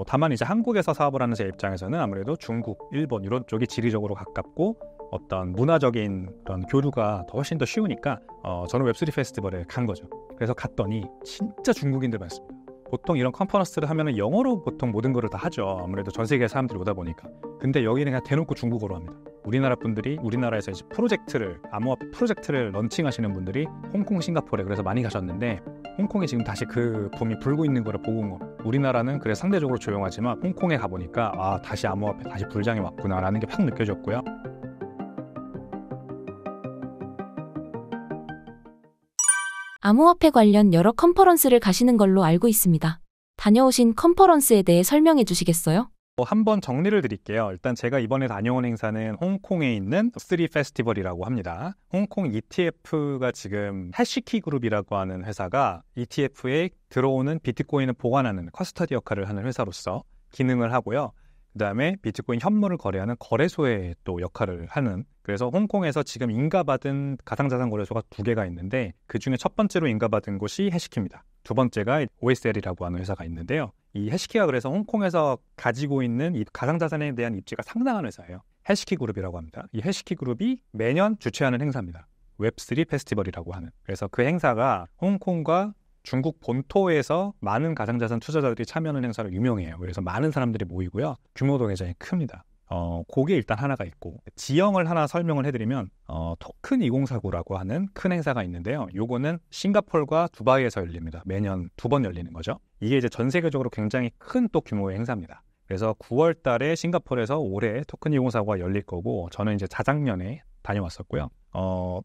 다만 이제 한국에서 사업을 하는 제 입장에서는 아무래도 중국, 일본 이런 쪽이 지리적으로 가깝고 어떤 문화적인 그런 교류가 훨씬 더 쉬우니까 저는 웹3 페스티벌에 간 거죠. 그래서 갔더니 진짜 중국인들 많습니다. 보통 이런 컨퍼런스를 하면은 영어로 보통 모든 거를 다 하죠. 아무래도 전 세계 사람들이 오다 보니까. 근데 여기는 그냥 대놓고 중국어로 합니다. 우리나라 분들이 우리나라에서 이제 암호화폐 프로젝트를 런칭하시는 분들이 홍콩, 싱가포르에 그래서 많이 가셨는데 홍콩에 지금 다시 그 붐이 불고 있는 거를 보고 온 겁니다. 우리나라는 그래 상대적으로 조용하지만 홍콩에 가보니까 다시 암호화폐 다시 불장이 왔구나라는 게 확 느껴졌고요. 암호화폐 관련 여러 컨퍼런스를 가시는 걸로 알고 있습니다. 다녀오신 컨퍼런스에 대해 설명해 주시겠어요? 한번 정리를 드릴게요. 일단 제가 이번에 다녀온 행사는 홍콩에 있는 웹3 페스티벌이라고 합니다. 홍콩 ETF가 지금 해시키 그룹이라고 하는 회사가 ETF에 들어오는 비트코인을 보관하는 커스터디 역할을 하는 회사로서 기능을 하고요. 그 다음에 비트코인 현물을 거래하는 거래소의 또 역할을 하는, 그래서 홍콩에서 지금 인가받은 가상자산 거래소가 2개가 있는데 그 중에 첫 번째로 인가받은 곳이 해시키입니다. 두 번째가 OSL이라고 하는 회사가 있는데요. 이 해시키가 그래서 홍콩에서 가지고 있는 이 가상자산에 대한 입지가 상당한 회사예요. 해시키 그룹이라고 합니다. 이 해시키 그룹이 매년 주최하는 행사입니다. 웹3 페스티벌이라고 하는. 그래서 그 행사가 홍콩과 중국 본토에서 많은 가상자산 투자자들이 참여하는 행사로 유명해요. 그래서 많은 사람들이 모이고요. 규모도 굉장히 큽니다. 그게 일단 하나가 있고, 지형을 하나 설명을 해드리면 토큰 2049라고 하는 큰 행사가 있는데요. 요거는 싱가포르와 두바이에서 열립니다. 매년 2번 열리는 거죠. 이게 이제 전 세계적으로 굉장히 큰 또 규모의 행사입니다. 그래서 9월 달에 싱가포르에서 올해 토큰 2049가 열릴 거고, 저는 이제 자작년에 다녀왔었고요.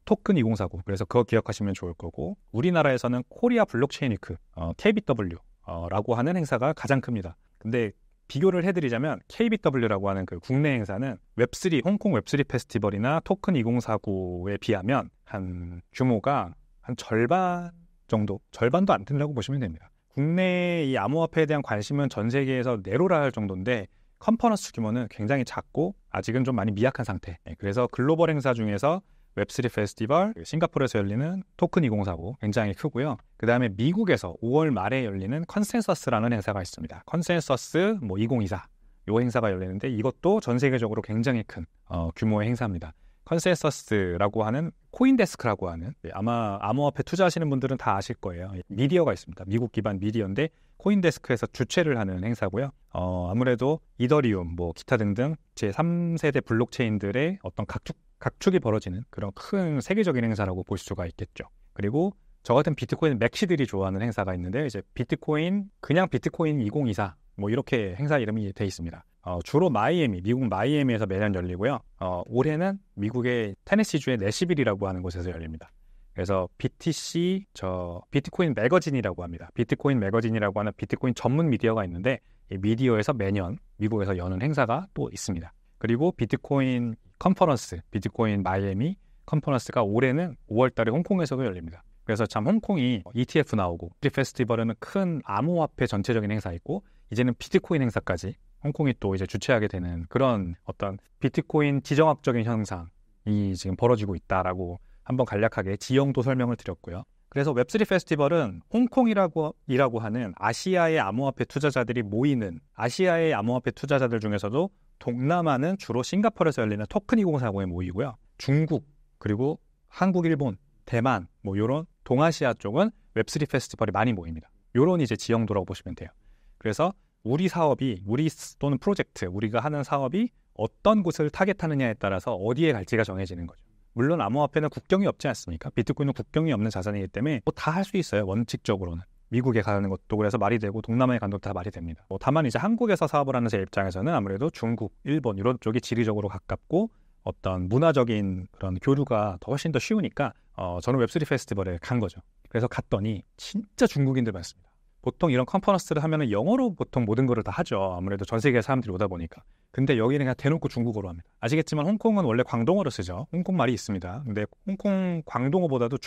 토큰 2049, 그래서 그거 기억하시면 좋을 거고, 우리나라에서는 코리아 블록체인 위크, KBW 라고 하는 행사가 가장 큽니다. 근데 비교를 해드리자면 KBW라고 하는 그 국내 행사는 홍콩 웹3 페스티벌이나 토큰 2049에 비하면 한 규모가 한 절반 정도, 절반도 안 된다고 보시면 됩니다. 국내 이 암호화폐에 대한 관심은 전 세계에서 내로라 할 정도인데 컨퍼런스 규모는 굉장히 작고 아직은 좀 많이 미약한 상태. 그래서 글로벌 행사 중에서 웹3 페스티벌, 싱가포르에서 열리는 토큰 2049 굉장히 크고요. 그 다음에 미국에서 5월 말에 열리는 컨센서스라는 행사가 있습니다. 컨센서스 2024 이 행사가 열리는데 이것도 전 세계적으로 굉장히 큰 규모의 행사입니다. 컨센서스라고 하는 코인데스크라고 하는, 아마 암호화폐 투자하시는 분들은 다 아실 거예요. 미디어가 있습니다. 미국 기반 미디어인데 코인데스크에서 주최를 하는 행사고요. 아무래도 이더리움, 기타 등등 제3세대 블록체인들의 어떤 각축이 벌어지는 그런 큰 세계적인 행사라고 볼 수가 있겠죠. 그리고 저 같은 비트코인 맥시들이 좋아하는 행사가 있는데 이제 그냥 비트코인 2024 이렇게 행사 이름이 돼 있습니다. 주로 미국 마이애미에서 매년 열리고요. 올해는 미국의 테네시주의 내시빌이라고 하는 곳에서 열립니다. 그래서 비트코인 매거진이라고 합니다. 비트코인 매거진이라고 하는 비트코인 전문 미디어가 있는데 이 미디어에서 매년 미국에서 여는 행사가 또 있습니다. 그리고 비트코인 컨퍼런스, 비트코인 마이애미 컨퍼런스가 올해는 5월 달에 홍콩에서도 열립니다. 그래서 참 홍콩이 ETF 나오고 페스티벌에는 큰 암호화폐 전체적인 행사 있고 이제는 비트코인 행사까지 홍콩이 또 이제 주최하게 되는 그런 어떤 비트코인 지정학적인 현상이 지금 벌어지고 있다라고 한번 간략하게 지형도 설명을 드렸고요. 그래서 웹3 페스티벌은 홍콩이라고 하는 아시아의 암호화폐 투자자들이 모이는, 아시아의 암호화폐 투자자들 중에서도 동남아는 주로 싱가포르에서 열리는 토큰 2049에 모이고요. 중국, 그리고 한국, 일본, 대만 이런 동아시아 쪽은 웹3 페스티벌이 많이 모입니다. 이런 이제 지형도라고 보시면 돼요. 그래서 우리 또는 프로젝트, 우리가 하는 사업이 어떤 곳을 타겟하느냐에 따라서 어디에 갈지가 정해지는 거죠. 물론 암호화폐는 국경이 없지 않습니까? 비트코인은 국경이 없는 자산이기 때문에 다 할 수 있어요. 원칙적으로는. 미국에 가는 것도 그래서 말이 되고 동남아에 가는 것도 다 말이 됩니다. 다만 이제 한국에서 사업을 하는 제 입장에서는 아무래도 중국, 일본 이런 쪽이 지리적으로 가깝고 어떤 문화적인 그런 교류가 훨씬 더 쉬우니까 저는 웹3 페스티벌에 간 거죠. 그래서 갔더니 진짜 중국인들 많습니다. 보통 이런 컨퍼런스를 하면은 영어로 보통 모든 거를 다 하죠. 아무래도 전 세계 사람들이 오다 보니까. 근데 여기는 그냥 대놓고 중국어로 합니다. 아시겠지만 홍콩은 원래 광동어로 쓰죠. 홍콩 말이 있습니다. 근데 홍콩 광동어보다도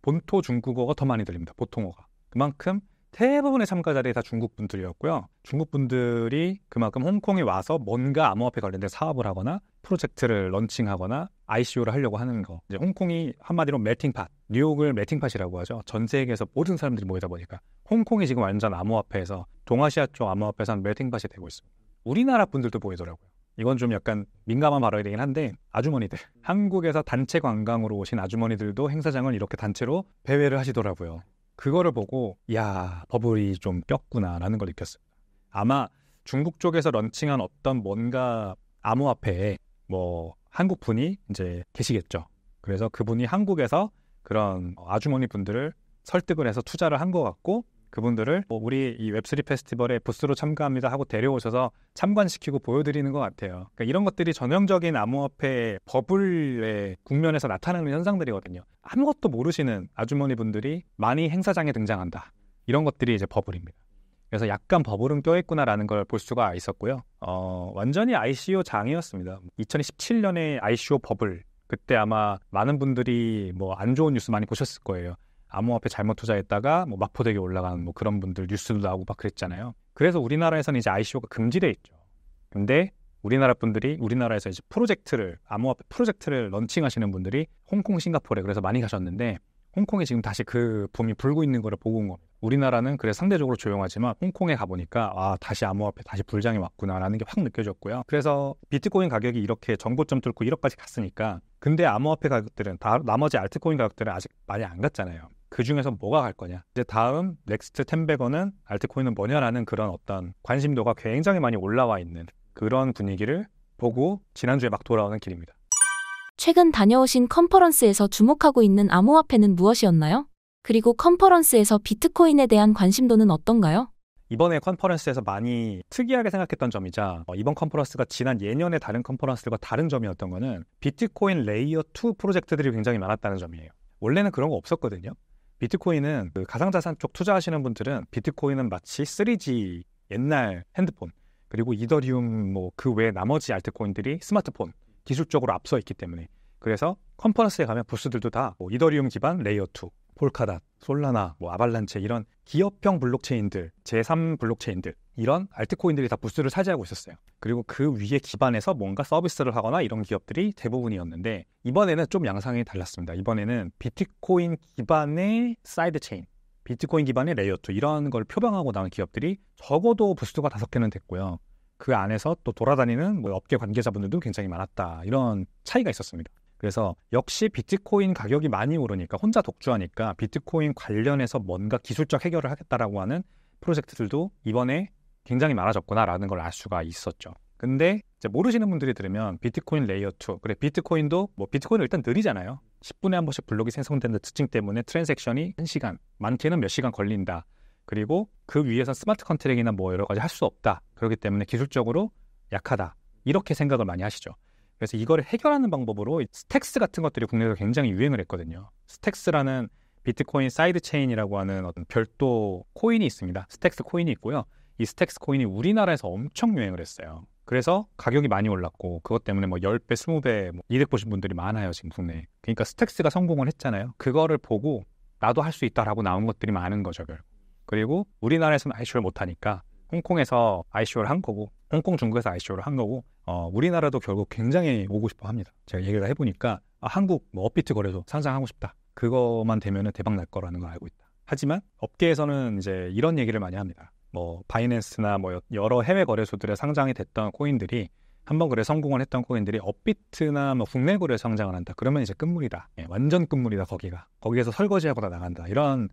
본토 중국어가 더 많이 들립니다. 보통어가. 그만큼 대부분의 참가자들이 다 중국 분들이었고요. 중국 분들이 그만큼 홍콩에 와서 뭔가 암호화폐 관련된 사업을 하거나 프로젝트를 런칭하거나 ICO를 하려고 하는 거. 이제 홍콩이 한마디로 멜팅팟, 뉴욕을 멜팅팟이라고 하죠. 전 세계에서 모든 사람들이 모이다 보니까 홍콩이 지금 완전 암호화폐에서 동아시아 쪽 암호화폐에서 한 멜팅팟이 되고 있습니다. 우리나라 분들도 보이더라고요. 이건 좀 약간 민감한 발언이긴 한데 아주머니들, 한국에서 단체 관광으로 오신 아주머니들도 행사장을 이렇게 단체로 배회를 하시더라고요. 그거를 보고 야, 버블이 좀 꼈구나라는 걸 느꼈습니다. 아마 중국 쪽에서 런칭한 어떤 뭔가 암호화폐에 뭐 한국 분이 이제 계시겠죠. 그래서 그분이 한국에서 그런 아주머니 분들을 설득을 해서 투자를 한 것 같고 그분들을 뭐 우리 이 웹3 페스티벌에 부스로 참가합니다 하고 데려오셔서 참관시키고 보여드리는 것 같아요. 그러니까 이런 것들이 전형적인 암호화폐 버블의 국면에서 나타나는 현상들이거든요. 아무것도 모르시는 아주머니 분들이 많이 행사장에 등장한다. 이런 것들이 이제 버블입니다. 그래서 약간 버블은 껴있구나라는 걸 볼 수가 있었고요. 완전히 ICO 장이었습니다. 2017년에 ICO 버블, 그때 아마 많은 분들이 뭐 안 좋은 뉴스 많이 보셨을 거예요. 암호화폐 잘못 투자했다가 뭐 마포되게 올라간 뭐 그런 분들 뉴스도 나오고 막 그랬잖아요. 그래서 우리나라에서는 이제 ICO가 금지돼 있죠. 근데 우리나라 분들이 우리나라에서 이제 암호화폐 프로젝트를 런칭하시는 분들이 홍콩, 싱가포르에 그래서 많이 가셨는데 홍콩에 지금 다시 그 붐이 불고 있는 거를 보고 온 겁니다. 우리나라는 그래서 상대적으로 조용하지만 홍콩에 가보니까 다시 암호화폐 다시 불장이 왔구나라는 게 확 느껴졌고요. 그래서 비트코인 가격이 이렇게 전고점 뚫고 1억까지 갔으니까 근데 암호화폐 가격들은 나머지 알트코인 가격들은 아직 많이 안 갔잖아요. 그 중에서 뭐가 갈 거냐? 이제 다음 넥스트 10백원은 알트코인은 뭐냐라는 그런 어떤 관심도가 굉장히 많이 올라와 있는 그런 분위기를 보고 지난주에 막 돌아오는 길입니다. 최근 다녀오신 컨퍼런스에서 주목하고 있는 암호화폐는 무엇이었나요? 그리고 컨퍼런스에서 비트코인에 대한 관심도는 어떤가요? 이번에 컨퍼런스에서 많이 특이하게 생각했던 점이자 이번 컨퍼런스가 지난 예년의 다른 컨퍼런스들과 다른 점이었던 거는 비트코인 레이어 2 프로젝트들이 굉장히 많았다는 점이에요. 원래는 그런 거 없었거든요. 비트코인은 그 가상자산 쪽 투자하시는 분들은 비트코인은 마치 3G 옛날 핸드폰 그리고 이더리움 뭐 그 외 나머지 알트코인들이 스마트폰 기술적으로 앞서 있기 때문에 그래서 컨퍼런스에 가면 부스들도 다 뭐 이더리움 기반 레이어 2, 폴카닷, 솔라나, 뭐 아발란체 이런 기업형 블록체인들, 제3 블록체인들 이런 알트코인들이 다 부스를 차지하고 있었어요. 그리고 그 위에 기반해서 뭔가 서비스를 하거나 이런 기업들이 대부분이었는데 이번에는 좀 양상이 달랐습니다. 이번에는 비트코인 기반의 사이드 체인, 비트코인 기반의 레이어 2 이런 걸 표방하고 나온 기업들이 적어도 부스가 5개는 됐고요. 그 안에서 또 돌아다니는 뭐 업계 관계자분들도 굉장히 많았다. 이런 차이가 있었습니다. 그래서 역시 비트코인 가격이 많이 오르니까 혼자 독주하니까 비트코인 관련해서 뭔가 기술적 해결을 하겠다라고 하는 프로젝트들도 이번에 굉장히 많아졌구나라는 걸 알 수가 있었죠. 근데 이제 모르시는 분들이 들으면 비트코인 레이어 2, 그래 비트코인도 뭐 비트코인은 일단 느리잖아요. 10분에 한 번씩 블록이 생성되는 특징 때문에 트랜잭션이 1시간, 많게는 몇 시간 걸린다. 그리고 그 위에서 스마트 컨트랙이나 뭐 여러 가지 할 수 없다. 그렇기 때문에 기술적으로 약하다. 이렇게 생각을 많이 하시죠. 그래서 이거를 해결하는 방법으로 스택스 같은 것들이 국내에서 굉장히 유행을 했거든요. 스택스라는 비트코인 사이드 체인이라고 하는 어떤 별도 코인이 있습니다. 스택스 코인이 있고요. 이 스택스 코인이 우리나라에서 엄청 유행을 했어요. 그래서 가격이 많이 올랐고 그것 때문에 뭐 10배, 20배 뭐 이득 보신 분들이 많아요. 지금 국내에. 그러니까 스택스가 성공을 했잖아요. 그거를 보고 나도 할 수 있다라고 나온 것들이 많은 거죠. 그리고 우리나라에서는 ICO를 못하니까 홍콩에서 ICO를 한 거고 홍콩 중국에서 ICO를 한 거고 우리나라도 결국 굉장히 오고 싶어 합니다. 제가 얘기를 해보니까 한국 뭐 업비트 거래소 상장하고 싶다. 그거만 되면 대박 날 거라는 걸 알고 있다. 하지만 업계에서는 이제 이런 얘기를 많이 합니다. 뭐 바이낸스나 뭐 여러 해외 거래소들에 상장이 됐던 코인들이 한번 그래 성공을 했던 코인들이 업비트나 뭐 국내 거래에 상장을 한다. 그러면 이제 끝물이다. 완전 끝물이다. 거기에서 설거지하고 다 나간다. 이런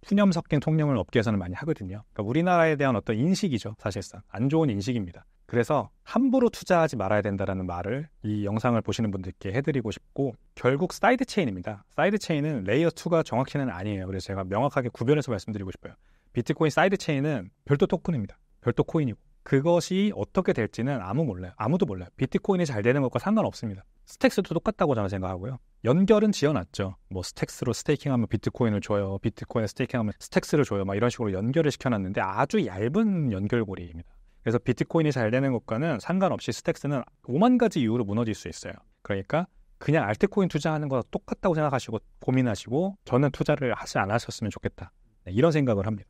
푸념 섞인 통념을 업계에서는 많이 하거든요. 그러니까 우리나라에 대한 어떤 인식이죠. 사실상 안 좋은 인식입니다. 그래서 함부로 투자하지 말아야 된다는 말을 이 영상을 보시는 분들께 해드리고 싶고 결국 사이드 체인입니다. 사이드 체인은 레이어 2가 정확히는 아니에요. 그래서 제가 명확하게 구별해서 말씀드리고 싶어요. 비트코인 사이드 체인은 별도 토큰입니다. 별도 코인이고 그것이 어떻게 될지는 아무도 몰라요. 비트코인이 잘 되는 것과 상관없습니다. 스택스도 똑같다고 저는 생각하고요. 연결은 지어놨죠. 뭐 스택스로 스테이킹하면 비트코인을 줘요. 비트코인에 스테이킹하면 스택스를 줘요. 막 이런 식으로 연결을 시켜놨는데 아주 얇은 연결고리입니다. 그래서 비트코인이 잘 되는 것과는 상관없이 스택스는 5만 가지 이유로 무너질 수 있어요. 그러니까 그냥 알트코인 투자하는 거랑 똑같다고 생각하시고 고민하시고 저는 투자를 하지 않으셨으면 좋겠다. 이런 생각을 합니다.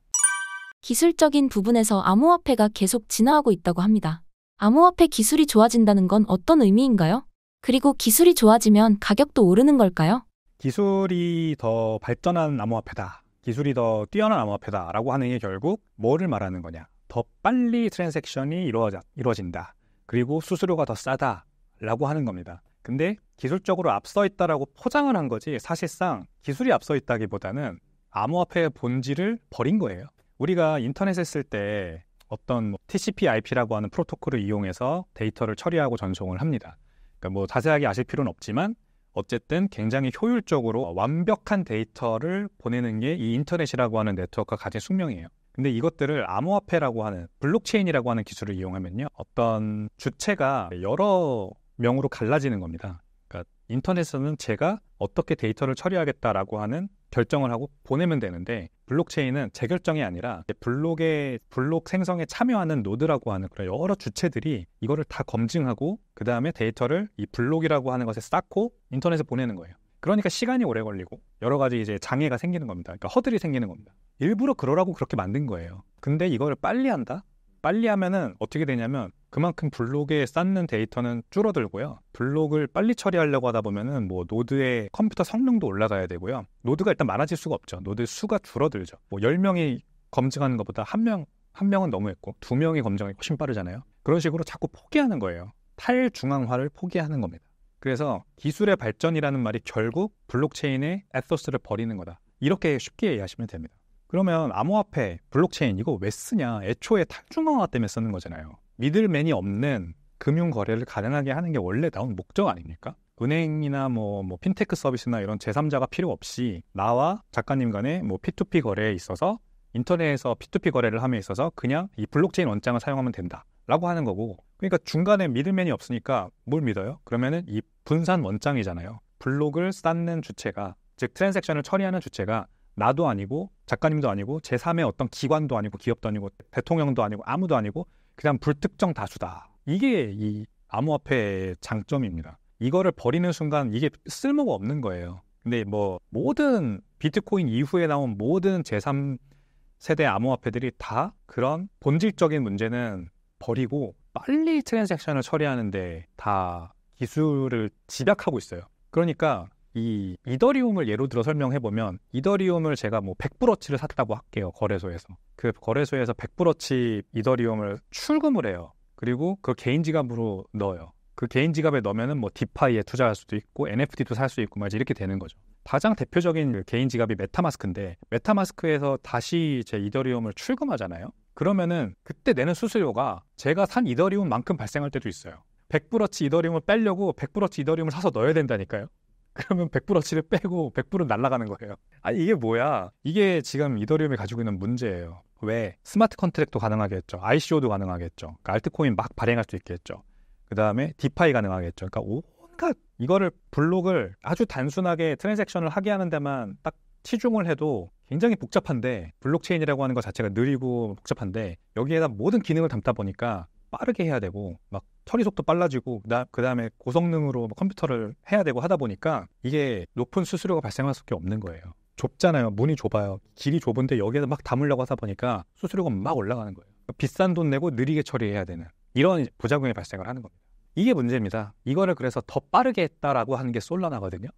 기술적인 부분에서 암호화폐가 계속 진화하고 있다고 합니다. 암호화폐 기술이 좋아진다는 건 어떤 의미인가요? 그리고 기술이 좋아지면 가격도 오르는 걸까요? 기술이 더 발전한 암호화폐다, 기술이 더 뛰어난 암호화폐다라고 하는 게 결국 뭐를 말하는 거냐? 더 빨리 트랜잭션이 이루어진다. 그리고 수수료가 더 싸다라고 하는 겁니다. 근데 기술적으로 앞서 있다라고 포장을 한 거지 사실상 기술이 앞서 있다기보다는 암호화폐의 본질을 버린 거예요. 우리가 인터넷에 쓸 때 어떤 TCP/IP라고 하는 프로토콜을 이용해서 데이터를 처리하고 전송을 합니다. 그러니까 뭐 자세하게 아실 필요는 없지만 어쨌든 굉장히 효율적으로 완벽한 데이터를 보내는 게 이 인터넷이라고 하는 네트워크가 가진 숙명이에요. 근데 이것들을 암호화폐라고 하는 블록체인이라고 하는 기술을 이용하면요, 어떤 주체가 여러 명으로 갈라지는 겁니다. 그러니까 인터넷에서는 제가 어떻게 데이터를 처리하겠다라고 하는 결정을 하고 보내면 되는데, 블록체인은 제 결정이 아니라 블록 생성에 참여하는 노드라고 하는 그런 여러 주체들이 이거를 다 검증하고 그 다음에 데이터를 이 블록이라고 하는 것에 쌓고 인터넷에 보내는 거예요. 그러니까 시간이 오래 걸리고 여러 가지 이제 장애가 생기는 겁니다. 그러니까 허들이 생기는 겁니다. 일부러 그러라고 그렇게 만든 거예요. 근데 이거를 빨리 한다? 빨리 하면은 어떻게 되냐면 그만큼 블록에 쌓는 데이터는 줄어들고요. 블록을 빨리 처리하려고 하다 보면은 뭐 노드의 컴퓨터 성능도 올라가야 되고요. 노드가 일단 많아질 수가 없죠. 노드 수가 줄어들죠. 뭐 10명이 검증하는 것보다 한 명은 너무했고 2명이 검증하기 훨씬 빠르잖아요. 그런 식으로 자꾸 포기하는 거예요. 탈중앙화를 포기하는 겁니다. 그래서 기술의 발전이라는 말이 결국 블록체인의 에토스를 버리는 거다. 이렇게 쉽게 이해하시면 됩니다. 그러면 암호화폐, 블록체인 이거 왜 쓰냐? 애초에 탈중앙화 때문에 쓰는 거잖아요. 미들맨이 없는 금융 거래를 가능하게 하는 게 원래 나온 목적 아닙니까? 은행이나 뭐 핀테크 서비스나 이런 제3자가 필요 없이 나와 작가님 간의 뭐 P2P 거래에 있어서 인터넷에서 P2P 거래를 함에 있어서 그냥 이 블록체인 원장을 사용하면 된다라고 하는 거고, 그러니까 중간에 미들맨이 없으니까 뭘 믿어요? 그러면은 이 분산 원장이잖아요. 블록을 쌓는 주체가, 즉 트랜잭션을 처리하는 주체가 나도 아니고 작가님도 아니고 제3의 어떤 기관도 아니고 기업도 아니고 대통령도 아니고 아무도 아니고 그냥 불특정 다수다. 이게 이 암호화폐의 장점입니다. 이거를 버리는 순간 이게 쓸모가 없는 거예요. 근데 뭐 모든 비트코인 이후에 나온 모든 제3세대 암호화폐들이 다 그런 본질적인 문제는 버리고 빨리 트랜잭션을 처리하는데 다 기술을 집약하고 있어요. 그러니까 이 이더리움을 예로 들어 설명해보면, 이더리움을 제가 뭐 100불어치를 샀다고 할게요. 거래소에서. 그 거래소에서 100불어치 이더리움을 출금을 해요. 그리고 그 개인 지갑으로 넣어요. 그 개인 지갑에 넣으면은 뭐 디파이에 투자할 수도 있고 NFT도 살 수 있고 막 이렇게 되는 거죠. 가장 대표적인 그 개인 지갑이 메타마스크인데, 메타마스크에서 다시 제 이더리움을 출금하잖아요. 그러면은 그때 내는 수수료가 제가 산 이더리움만큼 발생할 때도 있어요. 100불어치 이더리움을 빼려고 100불어치 이더리움을 사서 넣어야 된다니까요. 그러면 100불어치를 빼고 100불은 날아가는 거예요. 아니 이게 뭐야? 이게 지금 이더리움이 가지고 있는 문제예요. 왜? 스마트 컨트랙도 가능하겠죠. ICO도 가능하겠죠. 그러니까 알트코인 막 발행할 수 있겠죠. 그 다음에 디파이 가능하겠죠. 그러니까 온갖 이거를 블록을 아주 단순하게 트랜잭션을 하게 하는 데만 딱 치중을 해도 굉장히 복잡한데, 블록체인이라고 하는 것 자체가 느리고 복잡한데 여기에다 모든 기능을 담다 보니까 빠르게 해야 되고 막 처리 속도 빨라지고 그 다음에 고성능으로 컴퓨터를 해야 되고 하다 보니까 이게 높은 수수료가 발생할 수밖에 없는 거예요. 좁잖아요. 문이 좁아요. 길이 좁은데 여기에다 막 담으려고 하다 보니까 수수료가 막 올라가는 거예요. 비싼 돈 내고 느리게 처리해야 되는 이런 부작용이 발생을 하는 겁니다. 이게 문제입니다. 이거를 그래서 더 빠르게 했다라고 하는 게 솔라나거든요.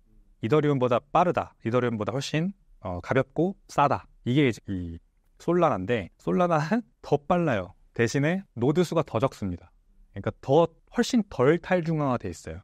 이더리움보다 빠르다. 이더리움보다 훨씬 가볍고 싸다. 이게 이 솔라나인데, 솔라나는 더 빨라요. 대신에 노드 수가 더 적습니다. 그러니까 훨씬 덜 탈중앙화돼 있어요.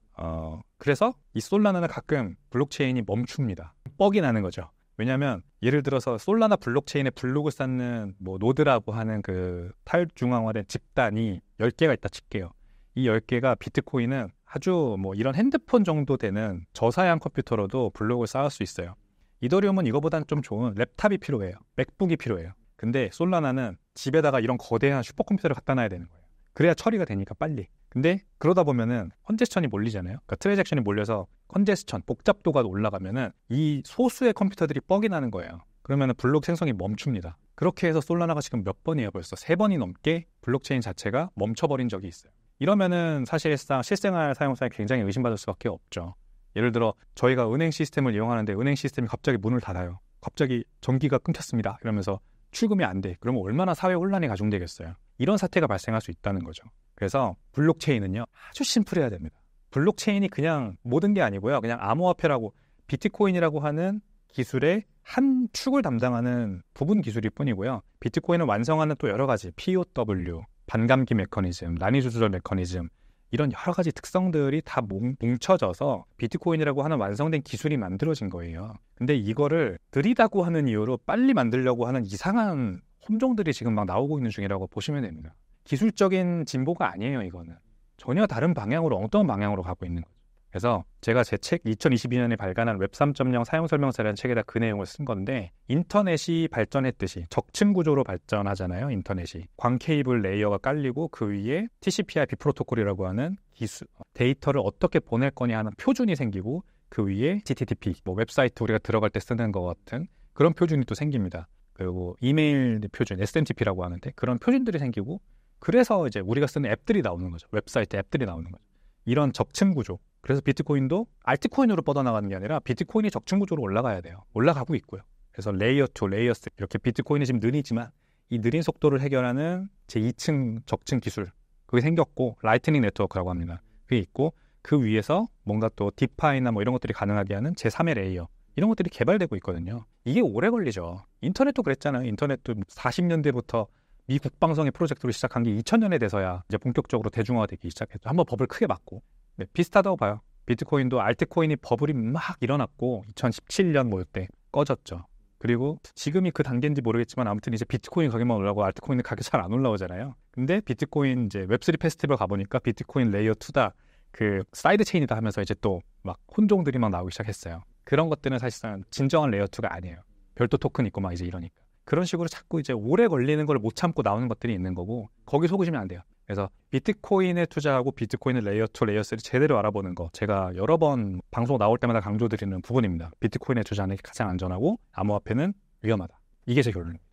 그래서 이 솔라나는 가끔 블록체인이 멈춥니다. 뻑이 나는 거죠. 왜냐하면 예를 들어서 솔라나 블록체인에 블록을 쌓는 뭐 노드라고 하는 그 탈중앙화된 집단이 10개가 있다 칠게요. 이 10개가 비트코인은 아주 뭐 이런 핸드폰 정도 되는 저사양 컴퓨터로도 블록을 쌓을 수 있어요. 이더리움은 이거보다는 좀 좋은 랩탑이 필요해요. 맥북이 필요해요. 근데 솔라나는 집에다가 이런 거대한 슈퍼컴퓨터를 갖다 놔야 되는 거예요. 그래야 처리가 되니까 빨리. 근데 그러다 보면은 컨제스천이 몰리잖아요. 그러니까 트랜잭션이 몰려서 컨제스천, 복잡도가 올라가면은 이 소수의 컴퓨터들이 뻑이 나는 거예요. 그러면은 블록 생성이 멈춥니다. 그렇게 해서 솔라나가 지금 몇 번이에요? 벌써 3번이 넘게 블록체인 자체가 멈춰버린 적이 있어요. 이러면은 사실상 실생활 사용자에 굉장히 의심받을 수밖에 없죠. 예를 들어 저희가 은행 시스템을 이용하는데 은행 시스템이 갑자기 문을 닫아요. 갑자기 전기가 끊겼습니다. 이러면서 출금이 안 돼. 그러면 얼마나 사회 혼란이 가중되겠어요. 이런 사태가 발생할 수 있다는 거죠. 그래서 블록체인은요, 아주 심플해야 됩니다. 블록체인이 그냥 모든 게 아니고요. 그냥 암호화폐라고 비트코인이라고 하는 기술의 한 축을 담당하는 부분 기술일 뿐이고요. 비트코인을 완성하는 또 여러 가지 POW, 반감기 메커니즘, 난이도 조절 메커니즘 이런 여러 가지 특성들이 다 뭉쳐져서 비트코인이라고 하는 완성된 기술이 만들어진 거예요. 근데 이거를 느리다고 하는 이유로 빨리 만들려고 하는 이상한 혼종들이 지금 막 나오고 있는 중이라고 보시면 됩니다. 기술적인 진보가 아니에요, 이거는. 전혀 다른 방향으로, 엉뚱한 방향으로 가고 있는 거죠. 그래서 제가 제 책 2022년에 발간한 웹 3.0 사용설명서라는 책에다 그 내용을 쓴 건데, 인터넷이 발전했듯이 적층 구조로 발전하잖아요. 인터넷이 광 케이블 레이어가 깔리고 그 위에 TCP/IP 프로토콜이라고 하는 기술, 데이터를 어떻게 보낼 거냐 하는 표준이 생기고 그 위에 HTTP, 웹사이트 우리가 들어갈 때 쓰는 것 같은 그런 표준이 또 생깁니다. 그리고 이메일 표준, SMTP라고 하는데 그런 표준들이 생기고, 그래서 이제 우리가 쓰는 앱들이 나오는 거죠. 웹사이트 앱들이 나오는 거죠. 이런 적층 구조. 그래서 비트코인도 알트코인으로 뻗어나가는 게 아니라 비트코인이 적층 구조로 올라가야 돼요. 올라가고 있고요. 그래서 레이어 2, 레이어 3 이렇게 비트코인이 지금 느리지만 이 느린 속도를 해결하는 제2층 적층 기술 그게 생겼고, 라이트닝 네트워크라고 합니다. 그게 있고, 그 위에서 뭔가 또 디파이나 뭐 이런 것들이 가능하게 하는 제3의 레이어 이런 것들이 개발되고 있거든요. 이게 오래 걸리죠. 인터넷도 그랬잖아요. 인터넷도 40년대부터 미 국방성의 프로젝트로 시작한 게 2000년에 돼서야 이제 본격적으로 대중화되기 시작했죠. 한번 버블 크게 맞고. 네, 비슷하다고 봐요. 비트코인도 알트코인이 버블이 막 일어났고 2017년 뭐 이때 꺼졌죠. 그리고 지금이 그 단계인지 모르겠지만 아무튼 이제 비트코인 가격만 올라가고 알트코인의 가격이 잘 안 올라오잖아요. 근데 비트코인 이제 웹3 페스티벌 가보니까 비트코인 레이어 2다, 그 사이드 체인이다 하면서 이제 또 막 혼종들이 막 나오기 시작했어요. 그런 것들은 사실상 진정한 레이어 2가 아니에요. 별도 토큰 있고 막 이제 이러니까. 그런 식으로 자꾸 이제 오래 걸리는 걸 못 참고 나오는 것들이 있는 거고, 거기 속으시면 안 돼요. 그래서 비트코인에 투자하고 비트코인의 레이어 2, 레이어 3 제대로 알아보는 거, 제가 여러 번 방송 나올 때마다 강조드리는 부분입니다. 비트코인에 투자하는 게 가장 안전하고 암호화폐는 위험하다. 이게 제 결론입니다.